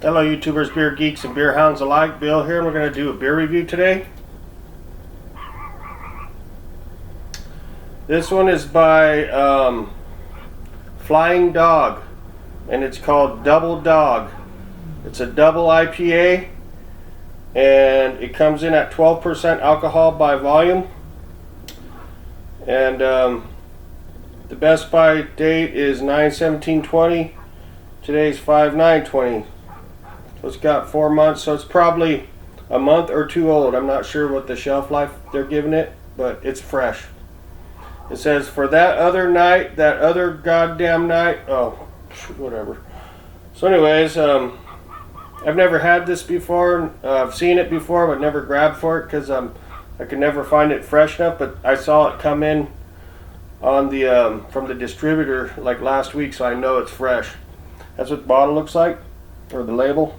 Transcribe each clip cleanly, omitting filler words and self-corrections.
Hello YouTubers, beer geeks, and beer hounds alike. Bill here, and we're going to do a beer review today. This one is by Flying Dog, and it's called Double Dog. It's a double IPA, and it comes in at 12% alcohol by volume. And the best by date is 9/17/20. Today's 5/9/20. So it's got 4 months, so it's probably a month or two old. I'm not sure what the shelf life they're giving it, but it's fresh. It says, for that other night, that other goddamn night. Oh, whatever. So anyways, I've never had this before. I've seen it before, but never grabbed for it because I could never find it fresh enough. But I saw it come in on the from the distributor like last week, so I know it's fresh. That's what the bottle looks like, or the label.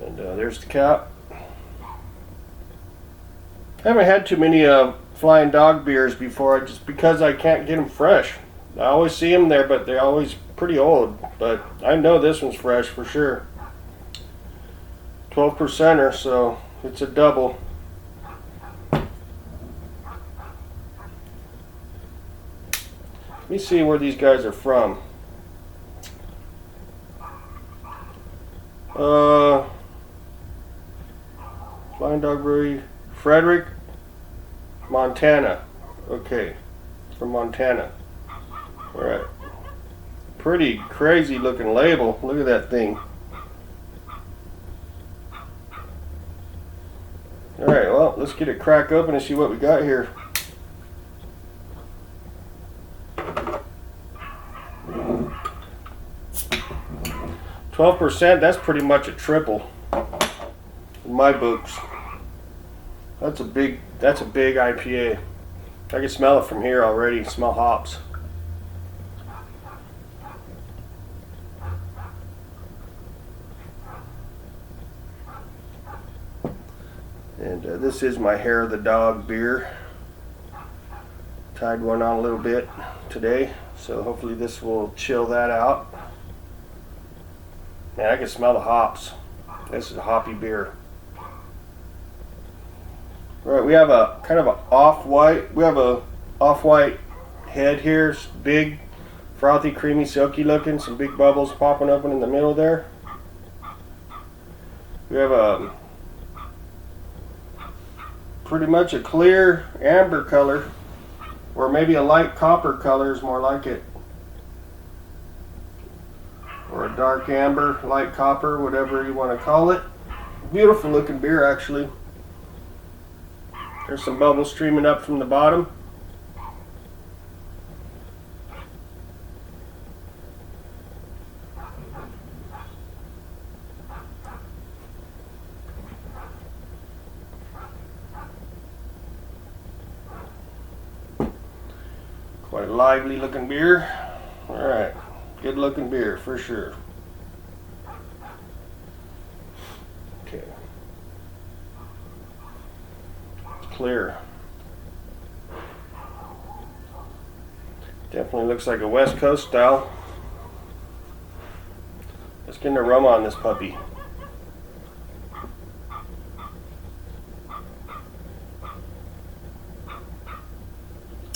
And there's the cap. I haven't had too many Flying Dog beers before, just because I can't get them fresh. I always see them there, but they're always pretty old. But I know this one's fresh for sure. 12%er, so it's a double. Let me see where these guys are from. Flying Dog Brewery, Frederick, Montana. Okay, it's from Montana. Alright. Pretty crazy looking label. Look at that thing. Alright, well, let's get it cracked open and see what we got here. %, that's pretty much a triple in my books. That's a big IPA. I can smell it from here already. Smell hops. And this is my Hair of the Dog beer. Tied one on a little bit today, so hopefully this will chill that out. Man, I can smell the hops. This is a hoppy beer. Alright, we have a kind of a off-white. We have a off-white head here. It's big, frothy, creamy, silky looking. Some big bubbles popping open in the middle there. We have a pretty much a clear amber color, or maybe a light copper color is more like it. Or a dark amber, light copper, whatever you want to call it. Beautiful looking beer, actually. There's some bubbles streaming up from the bottom. Quite a lively looking beer. Alright. Good looking beer for sure. Okay. It's clear. Definitely looks like a West Coast style. Let's get an aroma on this puppy.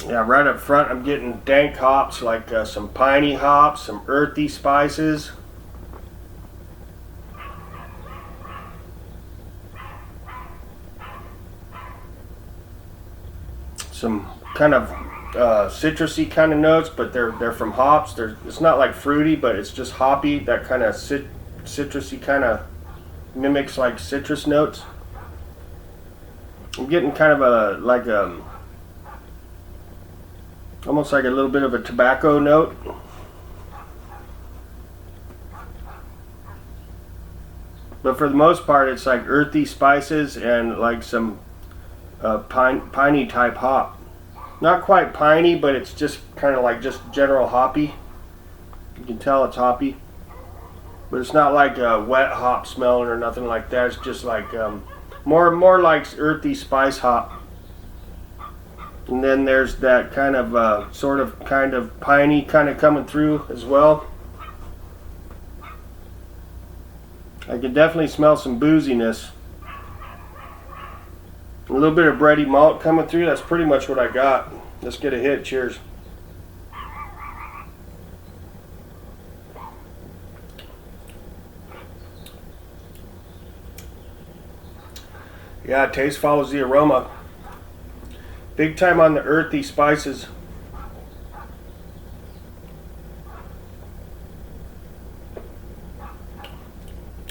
Yeah, right up front I'm getting dank hops, like some piney hops, some earthy spices. Some kind of citrusy kind of notes, but they're from hops. It's not like fruity, but it's just hoppy. That kind of citrusy kind of mimics like citrus notes. I'm getting kind of a almost like a little bit of a tobacco note. But for the most part, it's like earthy spices and like some piney type hop. Not quite piney, but it's just kind of like just general hoppy. You can tell it's hoppy. But it's not like a wet hop smelling or nothing like that. It's just like more like earthy spice hop. And then there's that kind of sort of kind of piney kind of coming through as well. I can definitely smell some booziness. A little bit of bready malt coming through. That's pretty much what I got. Let's get a hit. Cheers. Yeah, taste follows the aroma. Big time on the earthy spices.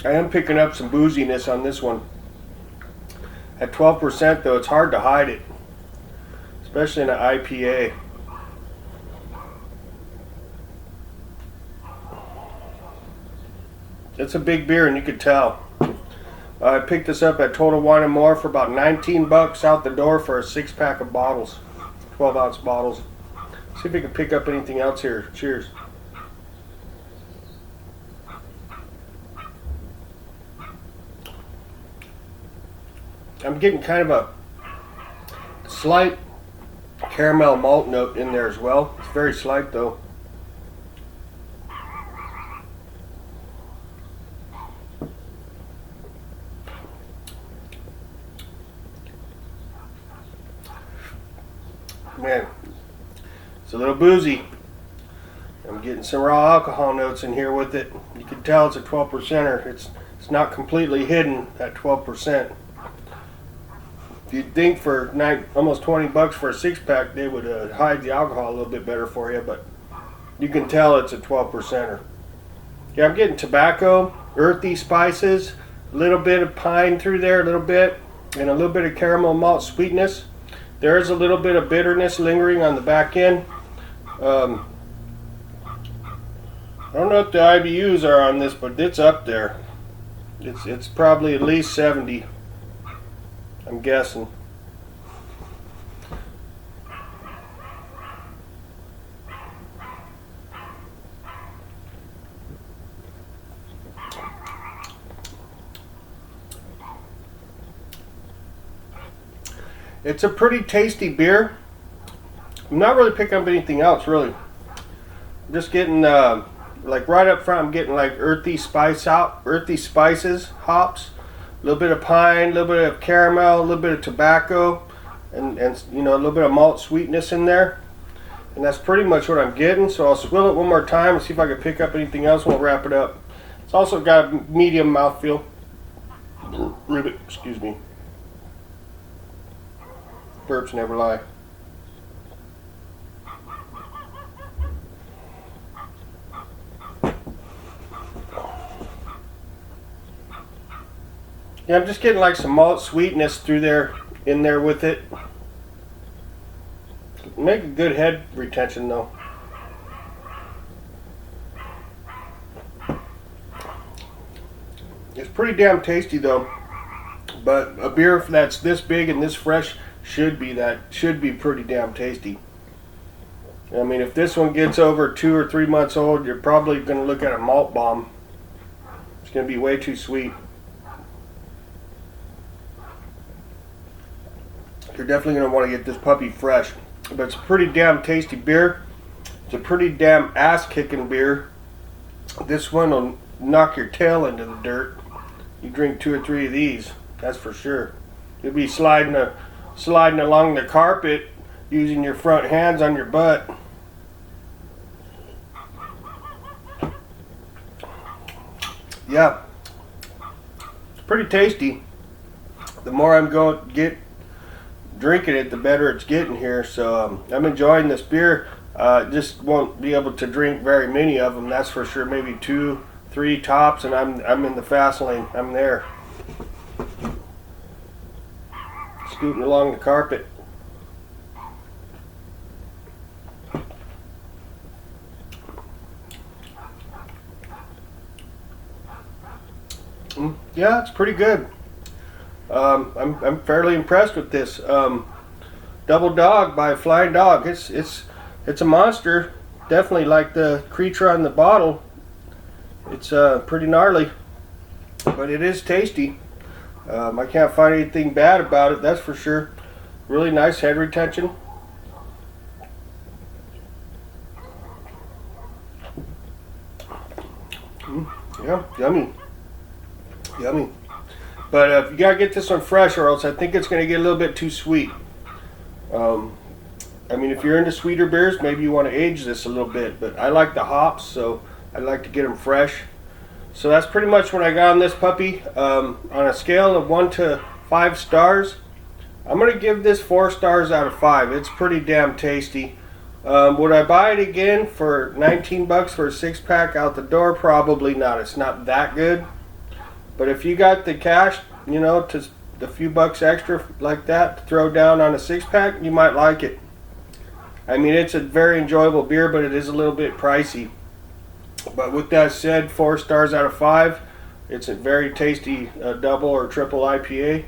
I am picking up some booziness on this one. At 12% though, it's hard to hide it, especially in an IPA. It's a big beer, and you could tell. I picked this up at Total Wine & More for about 19 bucks out the door for a 6-pack of bottles, 12-ounce bottles. See if we can pick up anything else here. Cheers. I'm getting kind of a slight caramel malt note in there as well. It's very slight though. Man, it's a little boozy. I'm getting some raw alcohol notes in here with it. You can tell it's a 12%er. It's not completely hidden at 12%. You'd think for almost 20 bucks for a 6-pack they would hide the alcohol a little bit better for you, but you can tell it's a 12%er. Yeah, I'm getting tobacco, earthy spices, a little bit of pine through there, a little bit, and a little bit of caramel malt sweetness. There is a little bit of bitterness lingering on the back end. I don't know if the IBUs are on this, but it's up there. It's probably at least 70. I'm guessing. It's a pretty tasty beer. I'm not really picking up anything else, really. I'm just getting like right up front. I'm getting like earthy spices, hops. A little bit of pine, a little bit of caramel, a little bit of tobacco, and you know, a little bit of malt sweetness in there. And that's pretty much what I'm getting. So I'll swill it one more time and see if I can pick up anything else, and we'll wrap it up. It's also got a medium mouthfeel. Ribbit, excuse me. Burps never lie. Yeah, I'm just getting like some malt sweetness through there, in there with it. Make a good head retention though. It's pretty damn tasty though. But a beer that's this big and this fresh should be pretty damn tasty. I mean, if this one gets over 2 or 3 months old, you're probably going to look at a malt bomb. It's going to be way too sweet. You're definitely going to want to get this puppy fresh. But it's a pretty damn tasty beer. It's a pretty damn ass-kicking beer. This one will knock your tail into the dirt. You drink 2 or 3 of these, that's for sure. You'll be sliding along the carpet using your front hands on your butt. Yeah, it's pretty tasty. The more I'm drinking it, the better it's getting here. So I'm enjoying this beer. Just won't be able to drink very many of them, that's for sure. Maybe 2, 3 tops, and I'm in the fast lane. I'm there, scooting along the carpet. Yeah, it's pretty good. I'm fairly impressed with this. Double Dog by Flying Dog. It's a monster. Definitely like the creature on the bottle. It's pretty gnarly, but it is tasty. I can't find anything bad about it, that's for sure. Really nice head retention. Yeah, yummy. Yummy. But you gotta get this one fresh, or else I think it's gonna get a little bit too sweet. I mean, if you're into sweeter beers, maybe you want to age this a little bit. But I like the hops, so I like to get them fresh. So that's pretty much what I got on this puppy. On a scale of 1 to 5 stars, I'm gonna give this 4 stars out of 5. It's pretty damn tasty. Would I buy it again for 19 bucks for a 6-pack out the door? Probably not. It's not that good. But if you got the cash, you know, to a few bucks extra like that to throw down on a 6-pack, you might like it. I mean, it's a very enjoyable beer, but it is a little bit pricey. But with that said, 4 stars out of 5. It's a very tasty double or triple IPA.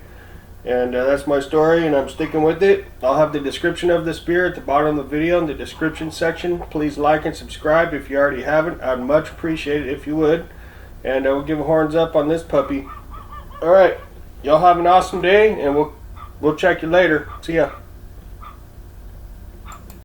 And that's my story, and I'm sticking with it. I'll have the description of this beer at the bottom of the video in the description section. Please like and subscribe if you already haven't. I'd much appreciate it if you would. And we'll give a horns up on this puppy. Alright, y'all have an awesome day, and we'll check you later. See ya.